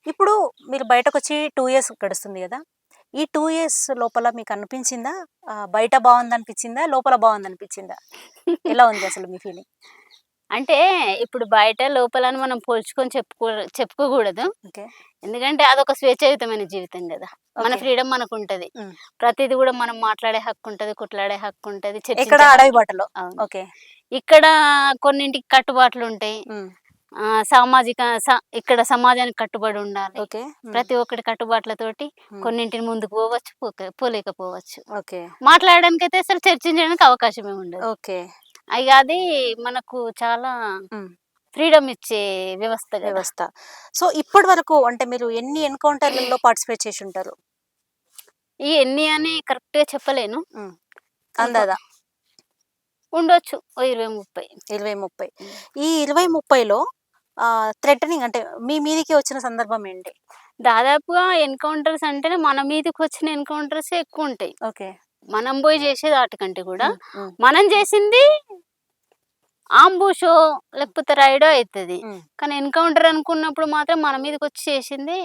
ఇప్పుడు మీరు బయటకొచ్చి 2 ఇయర్స్ గడుస్తుంది గదా! ఈ 2 ఇయర్స్ లోపల మీకనిపించిందా? బయట బావుందనిపిచ్చిందా? లోపల బావుందనిపిచ్చిందా? ఎలా ఉంది అసలు మీ ఫీలింగ్? అంటే ఇప్పుడు బయట, లోపలని మనం పోల్చుకొని చెప్పుకోకూడదు. ఓకే. ఎందుకంటే అదొక స్వేచ్ఛాయుతమైన జీవితం గదా! మన ఓకే. ఫ్రీడమ్ మనకుంటది. హ్మ్. ప్రతీది గూడా మనం మాట్లాడే హక్కుంటది, కొట్లాడే హక్కుంటది, ఎక్కడ చర్చించే అడవి బాటలో. అవును. ఓకే. ఇక్కడ కొన్నింటికి కట్టుబాట్లుంటాయి. హ్మ్. సామాజిక ఇక్కడ సమాజానికి కట్టుబడి ఉండాలి. ఓకే. హ్మ్. ప్రతి ఒక్కటి కట్టుబాట్లతోటి హ్మ్. కొన్నింటిని ముందుకు పోవచ్చు, పోలేకపోవచ్చు. ఓకే. మాట్లాడడానికైతే అసలు చర్చించడానికి అవకాశమే ఉండదు. ఓకే. అది మనకు చాలా హ్మ్. ఫ్రీడమ్ ఇచ్చే వ్యవస్థ గదా! వ్యవస్థ. సో, ఇప్పటి వరకు అంటే మీరు ఎన్ని ఎన్‌కౌంటర్‌లలో పార్టిసిపేట్ చేసుంటారు? ఈ ఎన్ని అని కరెక్ట్‌గా చెప్పలేను. హ్మ్. ఒక అందాజా ఉండొచ్చు. ఓ 20, 30. 20, 30. హ్మ్. ఈ 20, 30లో థ్రెటనింగ్ అంటే మీ మీదికి వచ్చిన సందర్భం ఏంటి? దాదాపుగా ఎన్‌కౌంటర్స్ అంటేనే మన మీదకొచ్చిన ఎన్‌కౌంటర్సే ఎక్కువుంటాయి. ఓకే. మనం బోయి జేసేది ఆటికంటే గూడా, హ్మ్. హ్మ్. మనం జేసింది ఆంబుషో లేకపోతే రైడో అయితది. హ్మ్. కానీ ఎన్‌కౌంటర్ అనుకున్నప్పుడు మాత్రం మన మీదకొచ్చి చేసిందే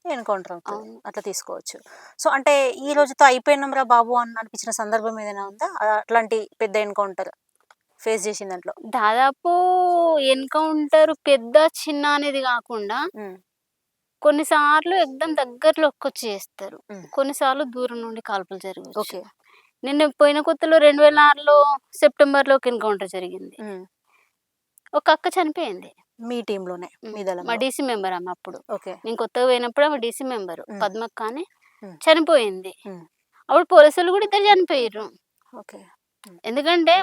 ఎన్‌కౌంటర్ అవుతది. అవును. అట్లా తీసుకోవచ్చు. సో, అంటే ఈ రోజుతో అయిపోయినాంరా బాబు అని అనిపించిన సందర్భం ఏదైనా ఉందా? అట్లాంటి పెద్ద ఎన్‌కౌంటర్ ఫేస్ చేసిన దాంట్లో? దాదాపు ఎన్‌కౌంటర్ పెద్ద, చిన్న అనేది గాకుండా హ్మ్. కొన్నిసార్లు ఎగ్దం దగ్గరలోకొచ్చి చేస్తారు. హ్మ్. కొన్నిసార్లు దూరం నుండి కాల్పులు జరగొచ్చు. ఓకే. నిన్న పోయిన కొత్తలో 2006లో సెప్టెంబర్‌లో ఒక ఎన్‌కౌంటర్ జరిగింది. హ్మ్. ఒక అక్క చనిపోయింది. మీ టీమ్‌లోనే, మీ మా దళంలో. డీసీ మెంబర్ ఆమె అప్పుడు. ఓకే. నేను కొత్తగా పోయినప్పుడు ఆమె డీసీ మెంబరు. హ్మ్. పద్మక్క అని హ్మ్. చనిపోయింది. హ్మ్. అప్పుడు పోలీసులు గూడా ఇద్దరు చనిపోయిర్రు. ఓకే. హ్మ్. ఎందుకంటే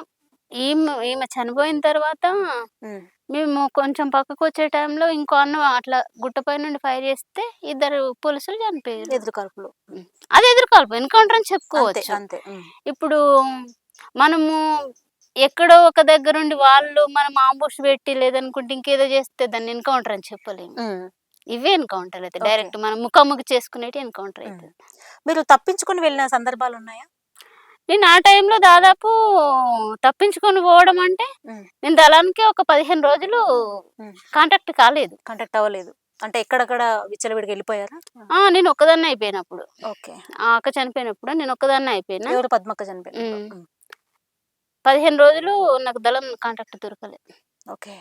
ఈమె చనిపోయిన తర్వాత హ్మ్. మేము కొంచెం పక్కకొచ్చే టైంలో ఇంకో అన్న అట్లా గుట్టపై నుండి ఫైర్ చేస్తే ఇద్దరు పోలీసులు చనిపోయిర్రు. ఎదురు కాల్పులు. హ్మ్. హ్మ్. అది ఎదురుకాల్పు ఎన్‌కౌంటర్ అని అంతే. చెప్పుకోవచ్చు. అంతే. హ్మ్. ఇప్పుడు మనము ఎక్కడో ఒక దగ్గరుండి వాళ్ళు మనం ఆంబుష్ పెట్టి లేదనుకుంటే ఇంకేదో చేస్తే దాన్ని ఎన్‌కౌంటర్ అని చెప్పలేము. హ్మ్. ఇవే ఎన్‌కౌంటర్‌లు అయితే ఓకే. డైరెక్ట్ మనం ముఖాముఖి చేసుకునేటివి ఎన్‌కౌంటర్ హ్మ్. అయితది. మీరు తప్పించుకొని వెళ్ళిన సందర్భాలున్నాయా? నేను ఆ టైంలో దాదాపు తప్పించుకొని పోవడం అంటే హ్మ్. నేను దళానికి ఒక 15 రోజులు హ్మ్. కాంటాక్ట్ కాలేదు. కాంటాక్ట్ అవ్వలేదు. అంటే ఎక్కడక్కడ విచ్చలవిడిగా ఎళ్ళిపోయారా? ఆ! నేను ఒక్కదాన్నే అయిపోయినప్పుడు. ఓకే. ఆ అక్క చనిపోయినప్పుడు నేను ఒక్కదాన్నే అయిపోయినా. ఎవరు పద్మక్క చనిపోయినప్పుడు. హ్మ్. హ్మ్. 15 రోజులు నాకు దళం కాంటాక్ట్ దొరకలే. ఓకే.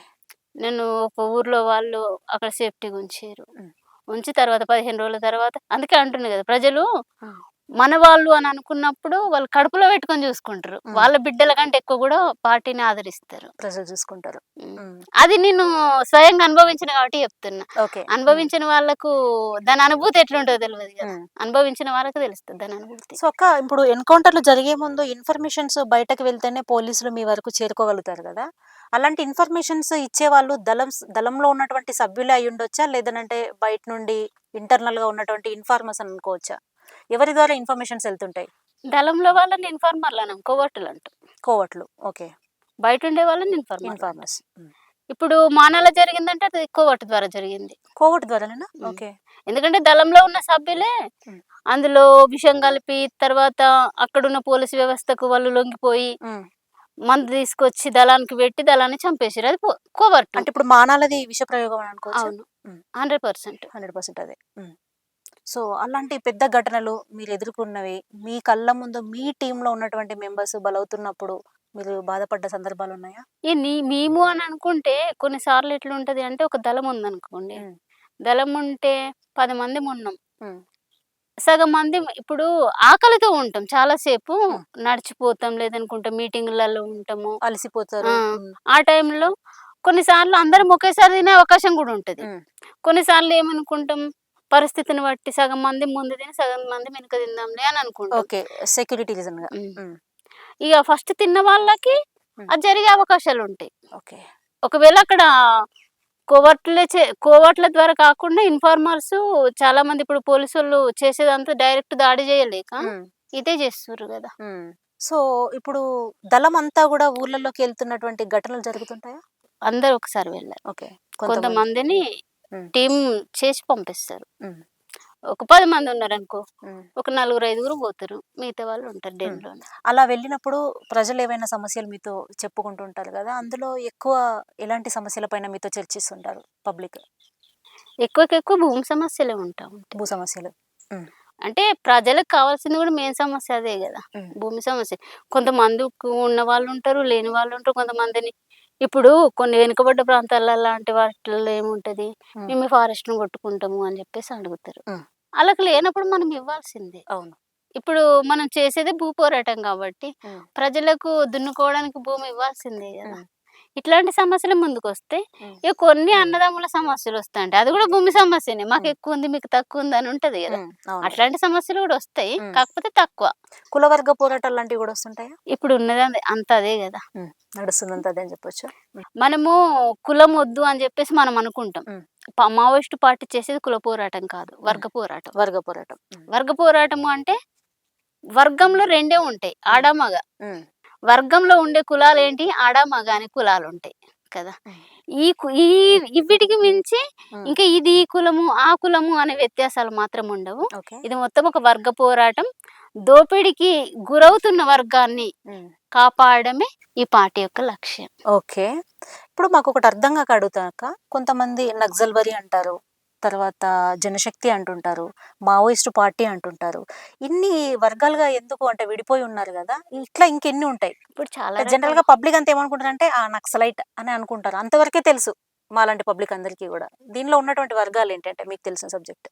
నన్ను ఒక ఊర్లో వాళ్ళు అక్కడ సేఫ్టీగా ఉంచిర్రు. హ్మ్. ఉంచి తర్వాత 15 రోజుల తర్వాత అందుకే అంటున్నా గదా! ప్రజలు హ్మ్. మన వాళ్ళు అని అనుకున్నప్పుడు వాళ్ళు కడుపులో పెట్టుకొని చూసుకుంటారు. హ్మ్. వాళ్ళ బిడ్డల కంటే ఎక్కువ గూడా పార్టీని ఆదరిస్తారు. ప్రజలు చూసుకుంటారు. హ్మ్. హ్మ్. అది నేను స్వయంగా అనుభవించిన కాబట్టి చెప్తున్నా. ఓకే. హ్మ్. అనుభవించిన వాళ్ళకు దాని అనుభూతి ఎట్లుంటదో తెలవదు గదా! హ్మ్. అనుభవించిన వాళ్ళకి తెలుస్తది దాని అనుభూతి. సో, అక్క ఇప్పుడు ఎన్‌కౌంటర్‌లు జరిగే ముందు ఇన్ఫర్మేషన్స్ బయటకి వెళ్తేనే పోలీసులు మీ వరకు చేరుకోగలుగుతారు గదా! అలాంటి ఇన్ఫర్మేషన్స్ ఇచ్చేవాళ్ళు దళంలో ఉన్నటువంటి సభ్యులే అయ్యుండొచ్చా? లేదనంటే బయట నుండి ఇంటర్నల్‌గా ఉన్నటువంటి ఇన్ఫార్మర్స్ అని అనుకోవచ్చా? ఎవరి ద్వారా ఇన్ఫర్మేషన్స్ ఎళ్తుంటాయి? దళంలో వాళ్ళని ఇన్ఫార్మర్లనం కోవర్టులంటాం. కోవట్లు. ఓకే. బయటుండే వాళ్ళని ఇన్ఫార్మర్లంటాం. ఇన్ఫార్మర్స్. హ్మ్. ఇప్పుడు మానాల జరిగిందంటే అది కోవర్ట్ ద్వారా జరిగింది. కోవట్ ద్వారానేనా? హ్మ్. ఓకే. ఎందుకంటే దళంలో ఉన్న సభ్యులే హ్మ్. అందులో విషం కలిపి తర్వాత అక్కడున్న పోలీసు వ్యవస్థకు వాళ్ళు లొంగిపోయి హ్మ్. మందు తీసుకొచ్చి దళానికి పెట్టి దళాన్ని చంపేసిర్రు. అది కోవర్టు. అంటే ఇప్పుడు మానాలది విష ప్రయోగం అని అనుకోవచ్చా? అవును. హ్మ్. 100%. 100% అదే. హ్మ్. సో, అలాంటి పెద్ద ఘటనలు మీరెదుర్కొన్నవి, మీ కళ్ళ ముందు మీ టీమ్‌లో ఉన్నటువంటి మెంబర్స్ బలవుతున్నప్పుడు మీరు బాధపడ్డ సందర్భాలున్నాయా? మేము అని అనుకుంటే కొన్నిసార్లు ఎట్లుంటది అంటే ఒక దళం ఉందనుకోండి. హ్మ్. దళం ఉంటే 10 మందిమున్నాం. హ్మ్. సగం మంది ఇప్పుడు ఆకలితో ఉంటాం చాలా సేపు. హ్మ్. నడిచిపోతాం లేదనుకుంటే మీటింగులలో ఉంటాము. ఆ! అలసిపోతారు. హ్మ్. ఆ టైంలో కొన్నిసార్లు అందరం ఒకేసారి తినే అవకాశం గూడా ఉంటది. హ్మ్. కొన్నిసార్లు ఏమనుకుంటాం, పరిస్థితిని బట్టి సగం మంది ముందు తిని, సగం మంది వెనక తిందాంలే అని అనుకుంటాం. ఓకే. సెక్యూరిటీ రీజన్‌గా. హ్మ్. హ్మ్. ఇగ ఫస్ట్ తిన్న వాళ్ళకి హ్మ్. అది జరిగే అవకాశాలుంటాయి. ఓకే. ఒకవేళ అక్కడ కోవర్ట్‌ల ద్వారా కాకుండా ఇన్ఫార్మర్సు చాలామంది ఇప్పుడు పోలీసోళ్ళు చేసేదంతా డైరెక్ట్ దాడి జేయలేక హ్మ్. ఇదే జేస్తుర్రు గదా! హ్మ్. సో, ఇప్పుడు దళమంతా గూడా ఊర్లలోకెళ్తున్నటువంటి ఘటనలు జరుగుతుంటాయా? అందరూ ఒకసారి వెళ్లరు. ఓకే. కొంతమంది. కొంతమందిని హ్మ్. టీమ్ చేసి పంపిస్తారు. హ్మ్. ఒక 10 మందున్నారనుకో, హ్మ్. ఒక నలుగురు, ఐదుగురు పోతారు. మిగతా వాళ్ళు ఉంటారు హ్మ్. డెన్‌లోనే. అలా వెళ్ళినప్పుడు ప్రజలేవైనా సమస్యలు మీతో చెప్పుకుంటూ ఉంటారు గదా! అందులో ఎక్కువ ఎలాంటి సమస్యల పైన మీతో చర్చిస్తుంటారు పబ్లిక్? ఎక్కువకెక్కువ భూమి సమస్యలే ఉంటా ఉంటాయి. భూ సమస్యలు. హ్మ్. అంటే ప్రజలకు కావాల్సింది కూడా మెయిన్ సమస్య అదే గదా! హ్మ్. భూమి సమస్య. కొంతమందికి ఉన్న వాళ్ళుంటారు, లేని వాళ్ళుంటారు. కొంతమందిని ఇప్పుడు కొన్ని వెనుకబడ్డ ప్రాంతాల లాంటి వాటిల్లో ఏముంటది, హ్మ్. మేము ఫారెస్ట్‌ని కొట్టుకుంటాము అని జెప్పేసి అడుగుతారు. హ్మ్. ఆళ్ళకి లేనప్పుడు మనం ఇవ్వాల్సిందే. అవును. ఇప్పుడు మనం చేసేదే భూ పోరాటం గాబట్టి, హ్మ్. ప్రజలకు దున్నుకోవడానికి భూమి ఇవ్వాల్సిందే గదా! హ్మ్. ఇట్లాంటి సమస్యలు ముందుకొస్తే, హ్మ్. ఇగ కొన్ని అన్నదమ్ముల సమస్యలొస్తాయంటాయి. అది గూడా భూమి సమస్యనే. హ్మ్. మాకెక్కువుంది, మీకు తక్కువుంది అని ఉంటది గదా! హ్మ్. అవును. అట్లాంటి సమస్యలు గూడా ఒస్తాయి. హ్మ్. కాకపోతే తక్కువ. కుల వర్గ పోరాటాలు లాంటివి గూడా వస్తుంటాయా? ఇప్పుడు ఉన్నది అంతా అదే గదా! హ్మ్. నడుస్తుందంతా అదే అని చెప్పొచ్చా? హ్మ్. మనము కులం ఒద్దు అని జెప్పేసి మనం అనుకుంటాం. హ్మ్. మావోయిస్టు పార్టీ చేసేది కుల పోరాటం కాదు. హ్మ్. వర్గ పోరాటం. వర్గ పోరాటం. హ్మ్. వర్గ పోరాటము అంటే వర్గంలో రెండే ఉంటాయి. ఆడ, హ్మ్. మగ. హ్మ్. వర్గంలో ఉండే కులాలేంటి? ఆడ, మగ అనే కులాలుంటాయి కదా! హ్మ్. ఇవిటికి మించి హ్మ్. ఇంకా ఇది ఈ కులము, ఆ కులము అనే వ్యత్యాసాలు మాత్రం ఉండవు. ఓకే. ఇది మొత్తం ఒక వర్గ పోరాటం. దోపిడీకి గురవుతున్న వర్గాన్ని హ్మ్. కాపాడడమే ఈ పార్టీ యొక్క లక్ష్యం. ఓకే. ఇప్పుడు మాకొకటి అర్థం గాక అడుగుతా అక్క. కొంతమంది నక్సల్బరీ అంటారు. తర్వాత జనశక్తి అంటుంటారు. మావోయిస్టు పార్టీ అంటుంటారు. ఇన్ని వర్గాలుగా ఎందుకు అంటే విడిపోయి ఉన్నారు గదా! ఇట్లా ఇంకెన్ని ఉంటాయి. ఇప్పుడు చాలా అంటే రకాలు. జనరల్‌గా పబ్లిక్ అంతా ఏమనుకుంటారంటే ఆ! నక్సలైట్ అని అనుకుంటారు. అంతవరకే తెలుసు. మాలాంటి పబ్లిక్ అందరికీ గూడా. దీనిలో ఉన్నటువంటి వర్గాలేంటంటే మీకు తెలిసిన సబ్జెక్ట్?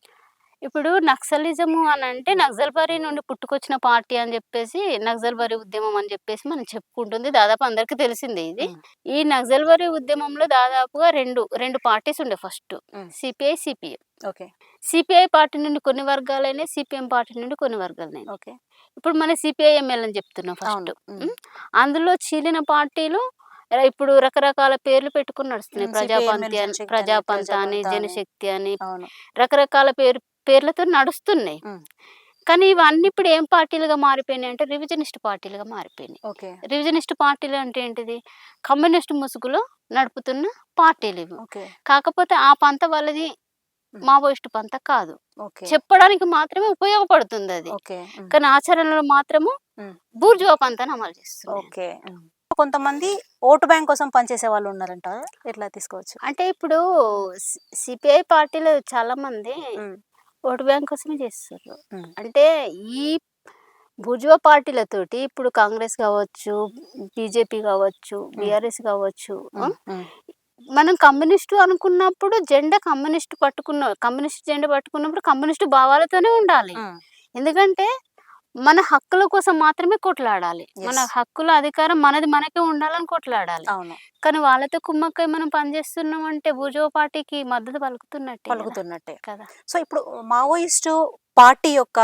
ఇప్పుడు నక్సలిజము అనంటే నక్సల్బరీ నుండి పుట్టుకొచ్చిన పార్టీ అని జెప్పేసి, నక్సల్బరీ ఉద్యమం అని జెప్పేసి మనం చెప్పుకుంటుంది. దాదాపు అందరికీ తెలిసిందే ఇది. హ్మ్. ఈ నక్సల్బరీ ఉద్యమంలో దాదాపుగా 2 పార్టీస్ ఉండే ఫస్టు. హ్మ్. CPI, CPM. Okay. CPI party నుండి కొన్ని వర్గాలైనయి. సిపిఎం పార్టీ నుండి కొన్ని వర్గాలైనయి. ఓకే. ఇప్పుడు మన సిపిఐ ఎంఎల్ చెప్తున్నా అవును. ఫస్టు. హ్మ్. హ్మ్. అందులో చీలిన పార్టీలు ఇప్పుడు రకరకాల పేర్లు పెట్టుకొని నడుస్తున్నాయి. హ్మ్. సిపిఐఎంఎల్ జనశక్తి అని, ప్రజాపంత అని, ప్రజాపంత అని. జనశక్తి అని అవును. రకరకాల పేర్లతో నడుస్తున్నాయి. హ్మ్. కానీ ఇవన్నీ ఇప్పుడు ఏం పార్టీలుగా మారిపోయినాయి అంటే రివిజనిస్ట్ పార్టీలుగా మారిపోయినాయి. ఓకే. రివిజనిస్ట్ పార్టీలు అంటే ఏంటిది? కమ్యూనిస్ట్ ముసుగులో నడుపుతున్న పార్టీలివి. ఓకే. కాకపోతే ఆ పంత వాళ్ళది హ్మ్. మావోయిస్టు పంత కాదు. ఓకే. చెప్పడానికి మాత్రమే ఉపయోగపడుతుందది. ఓకే. హ్మ్. కానీ ఆచరణలో మాత్రము హ్మ్. బూర్జువా పంతాను అమలు చేస్తున్నాయి. ఓకే. హ్మ్. కొంతమంది ఓటు బ్యాంక్ కోసం పనిచేసే వాళ్ళున్నారంటారా? ఎట్లా తీసుకోవచ్చు? అంటే ఇప్పుడు సిపిఐ పార్టీలో చాలామంది హ్మ్. ఓటు బ్యాంక్ కోసమే చేస్తుర్రు. హ్మ్. అంటే ఈ బూర్జువా పార్టీలతోటి ఇప్పుడు కాంగ్రెస్ గావచ్చు, బీజేపీ గావచ్చు, హ్మ్. బీఆర్ఎస్ గావచ్చు. హ్మ్. హ్మ్. మనం కమ్యూనిస్టు అనుకున్నప్పుడు కమ్యూనిస్ట్ జెండా పట్టుకున్నప్పుడు కమ్యూనిస్టు భావాలతోనే ఉండాలి. హ్మ్. ఎందుకంటే మన హక్కుల కోసం మాత్రమే కొట్లాడాలి. మన యెస్. హక్కుల అధికారం మనది మనకే ఉండాలని కొట్లాడాలి. అవును. కానీ వాళ్ళతో కుమ్మక్కై మనం పనిచేస్తున్నామంటే బూర్జువా పార్టీకి మద్దతు పలుకుతున్నట్టే గదా! పలుకుతున్నట్టే. కదా! సో, ఇప్పుడు మావోయిస్టు పార్టీ యొక్క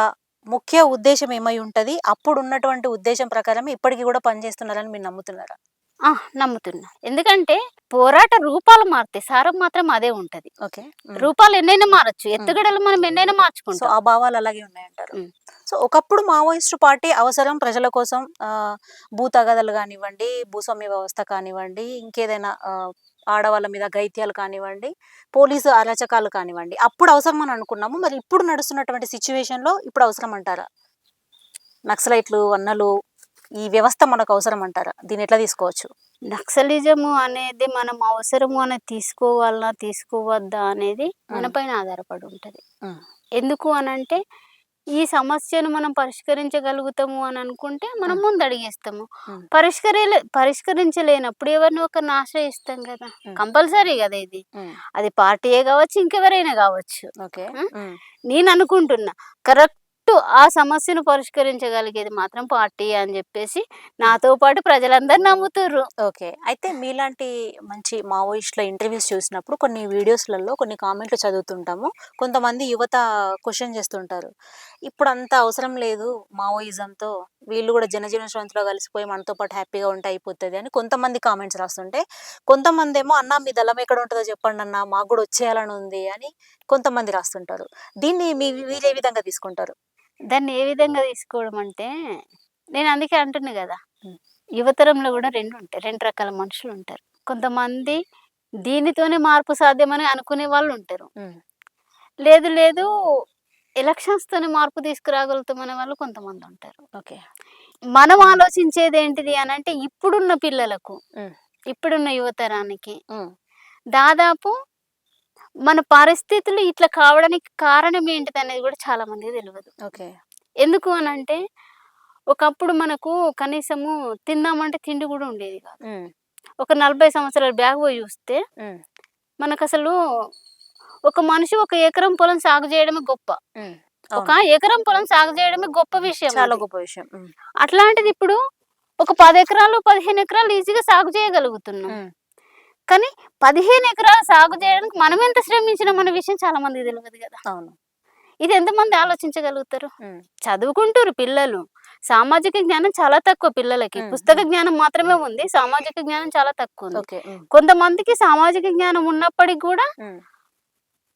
ముఖ్య ఉద్దేశ్యం ఏమై ఉంటది? అప్పుడున్నటువంటి ఉద్దేశ్యం ప్రకారమే ఇప్పటికి గూడా పనిచేస్తున్నారని మీరు నమ్ముతున్నారా? ఆ! నమ్ముతున్నా. ఎందుకంటే పోరాట రూపాలు మారుతాయి. సారం మాత్రం అదే ఉంటది. ఓకే. హ్మ్. రూపాలు ఎన్నైనా మారొచ్చు. హ్మ్. ఎత్తుగడలు మనం ఎన్నైనా సో, మార్చుకుంటాం. ఆ భావాలు అలాగే ఉన్నాయంటారు. హ్మ్. సో, ఒకప్పుడు మావోయిస్టు పార్టీ అవసరం ప్రజల కోసం భూ తగాదాలు గానివ్వండి, భూస్వామ్య వ్యవస్థ కానివ్వండి, ఇంకేదైనా ఆడవాళ్ళ మీద అఘాయిత్యాలు కానివ్వండి, పోలీసు అరాచకాలు కానివ్వండి, అప్పుడు అవసరమని అనుకున్నాము. మరి ఇప్పుడు నడుస్తున్నటువంటి సిట్యుయేషన్‌లో ఇప్పుడు అవసరమంటారా? నక్సలైట్లు, అన్నలు ఈ వ్యవస్థ మనకు అవసరమంటారా? దీన్నెట్లా తీసుకోవచ్చు? నక్సలిజము అనేది మనం అవసరము అని తీసుకోవాలా, తీసుకోవద్దా అనేది మన హ్మ్. పైన ఆధారపడి ఉంటది. హ్మ్. ఎందుకు అనంటే, ఈ సమస్యను మనం పరిష్కరించగలుగుతాము అని అనుకుంటే మనం హ్మ్. ముందడుగేస్తాము. హ్మ్. పరిష్కరించలేనప్పుడు ఎవరినో ఒకరిని ఆశ్రయిస్తాం గదా! హ్మ్. కంపల్సరీ గదా ఇది. హ్మ్. అది పార్టీయే గావచ్చు, ఇంకెవరైనా గావచ్చు. ఓకే. ఆ! హ్మ్. నేననుకుంటున్నా. కరెక్ట్ ఆ సమస్యను పరిష్కరించగలిగేది మాత్రం పార్టీయే అని జెప్పేసి హ్మ్. నాతో పాటు ప్రజలందరూ నమ్ముతుర్రు. ఓకే. అయితే మీలాంటి మంచి మావోయిస్ట్‌ల ఇంటర్వ్యూస్ చూసినప్పుడు కొన్ని వీడియోస్‌లలో కొన్ని కామెంట్లు చదువుతుంటాము. కొంతమంది యువత క్వెషన్ చేస్తుంటారు. ఇప్పుడంత అవసరం లేదు మావోయిజంతో. వీళ్ళు గూడా జనజీవన స్రవంతిలో కలిసిపోయి మనతో పాటు హ్యాపీగా ఉంటే అయిపోతది అని కొంతమంది కామెంట్స్ రాస్తుంటే, కొంతమందేమో "అన్నా మీ దళం ఎక్కడ ఉంటదో చెప్పండన్నా మాకు గూడా వచ్చేయాలని ఉంది" అని కొంతమంది రాస్తుంటారు. దీన్ని మీరే విధంగా తీసుకుంటారు? దాన్ని ఏ విధంగా తీసుకోవడం అంటే, నేను అందుకే అంటున్నా గదా! హ్మ్. యువతరంలో గూడా 2 ఉంటాయి. 2 రకాల మనుషులుంటారు. కొంతమంది దీనితోనే మార్పు సాధ్యమని అనుకునే వాళ్ళుంటారు. హ్మ్. లేదు లేదు ఎలక్షన్స్‌తోనే మార్పు తీసుకురాగలుగుతామనే వాళ్ళు కొంతమందుంటారు. ఓకే. మనం ఆలోచించేదేంటిది అనంటే ఇప్పుడున్న పిల్లలకు, హ్మ్. ఇప్పుడున్న యువతరానికి హ్మ్. దాదాపు మన పరిస్థితులు ఇట్లా కావడానికి కారణం ఏంటిదనేది కూడా చాలా మందికి తెలవదు. ఓకే. ఎందుకు అనంటే, ఒకప్పుడు మనకు కనీసము తిందామంటే తిండి గూడా ఉండేది కాదు. హ్మ్. ఒక 40 సంవత్సరాల బ్యాక్ పోయి చూస్తే, హ్మ్. మనకసలు ఒక మనిషి ఒక ఎకరం పొలం సాగు చేయడమే గొప్ప. హ్మ్. ఒక అవును. ఎకరం పొలం సాగు చేయడమే గొప్ప విషయం చాలా అది. గొప్ప విషయం. హ్మ్. అట్లాంటిది ఇప్పుడు ఒక 10 ఎకరాలు, 15 ఎకరాలు ఈజీగా సాగు చేయగలుగుతున్నాం. హ్మ్. కానీ 15 ఎకరాలు సాగు చేయడానికి మనమెంత శ్రమించినామన్న విషయం చాలా మందికి తెలవదు గదా! అవును. ఇది ఎంతమంది ఆలోచించగలుగుతారు? హ్మ్. చదువుకుంటుర్రు పిల్లలు. సామాజిక జ్ఞానం చాలా తక్కువ పిల్లలకి. హ్మ్. పుస్తక హ్మ్. జ్ఞానం మాత్రమే ఉంది. సామాజిక జ్ఞానం చాలా తక్కువుంది. ఓకే. హ్మ్. కొంతమందికి సామాజిక జ్ఞానం ఉన్నప్పటికి గూడా హ్మ్.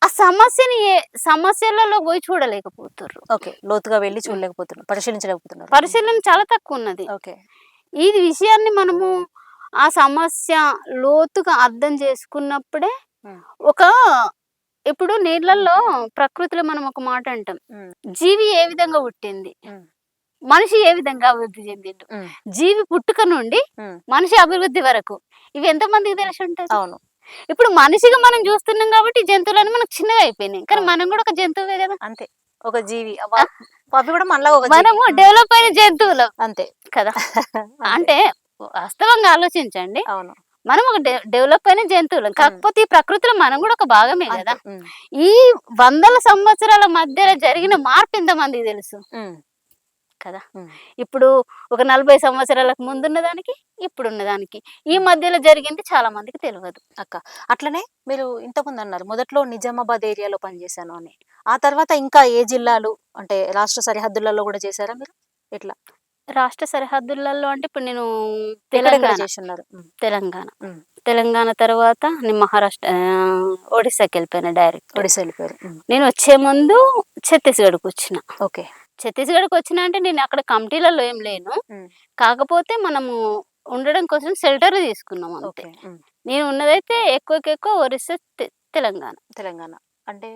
ఆ సమస్యని సమస్యలలో పోయి చూడలేకపోతుర్రు. ఓకే. లోతుగా వెళ్లి హ్మ్. చూడలేకపోతున్నారు. పరిశీలించలేకపోతున్నారు. హ్మ్. పరిశీలన చాలా తక్కువున్నది. ఓకే. ఈ విషయాన్ని మనము ఆ సమస్య లోతుగా అర్థం చేసుకున్నప్పుడే హ్మ్. ఒక ఇప్పుడు నీళ్ళల్లో ప్రకృతిలో మనం ఒక మాట అంటాం. హ్మ్. జీవి ఏ విధంగా పుట్టింది? హ్మ్. మనిషి ఏ విధంగా అభివృద్ధి చెందిండు? హ్మ్. జీవి పుట్టుక నుండి హ్మ్. మనిషి అభివృద్ధి వరకు. ఇవి ఎంతమందికి తెలిసుంటది? అవును. ఇప్పుడు మనిషిగా మనం చూస్తున్నాం కాబట్టి జంతువులన్నీ మనకు చిన్నగా అయిపోయినాయి. కానీ అవును. మనం కూడా ఒక జంతువే గదా! అంతే. ఒక జీవి. ఆ! అవి కూడా మనలా ఒక జీవి. మనము హ్మ్. డెవలప్ అయిన జంతువులం అంతే. కదా! అంతే. అంటే వాస్తవంగా ఆలోచించండి. అవును. మనం ఒక డెవలప్ అయిన జంతువులం. హ్మ్. కాకపోతే ఈ ప్రకృతిలో మనం కూడా ఒక భాగమే అంతే. గదా! హ్మ్. ఈ వందల సంవత్సరాల మధ్యలో జరిగిన మార్పు ఎంతమందికి తెలుసు? హ్మ్. కదా! హ్మ్. ఇప్పుడు ఒక 40 సంవత్సరాలకు ముందున్న దానికి, ఇప్పుడున్న దానికి. ఈ హ్మ్. మధ్యలో జరిగింది చాలా మందికి తెలవదు. అక్క. అట్లనే మీరు ఇంతకుముందన్నారు. మొదట్లో నిజామాబాద్ ఏరియాలో పనిజేశాను అని. ఆ తర్వాత ఇంకా ఏ జిల్లాలు అంటే రాష్ట్ర సరిహద్దులలో గూడా చేశారా మీరు? ఎట్లా? రాష్ట్ర సరిహద్దులలో అంటే ఇప్పుడు నేను ఎక్కడెక్కడ తెలంగాణ, చేసున్నారు? హ్మ్. తెలంగాణ. హ్మ్. తెలంగాణ తర్వాత నేను మహారాష్ట్ర ఒడిస్సాకెళ్ళిపోయినా డైరెక్ట్. ఒడిస్సా ఎళ్ళిపోయారు. హ్మ్. నేను వచ్చే ముందు ఛత్తీస్‌గఢ్‌కొచ్చిన. ఓకే. ఛత్తీస్‌గఢ్‌కొచ్చినా అంటే నేను అక్కడ కమిటీలలో ఏం లేను. హ్మ్. కాకపోతే మనము ఉండడం కోసం షెల్టర్ తీసుకున్నాం అంతే. ఓకే. హ్మ్. నేను ఉన్నదైతే ఎక్కువకెక్కువ ఒరిస్సా, తెలంగాణ. తెలంగాణ. అంటే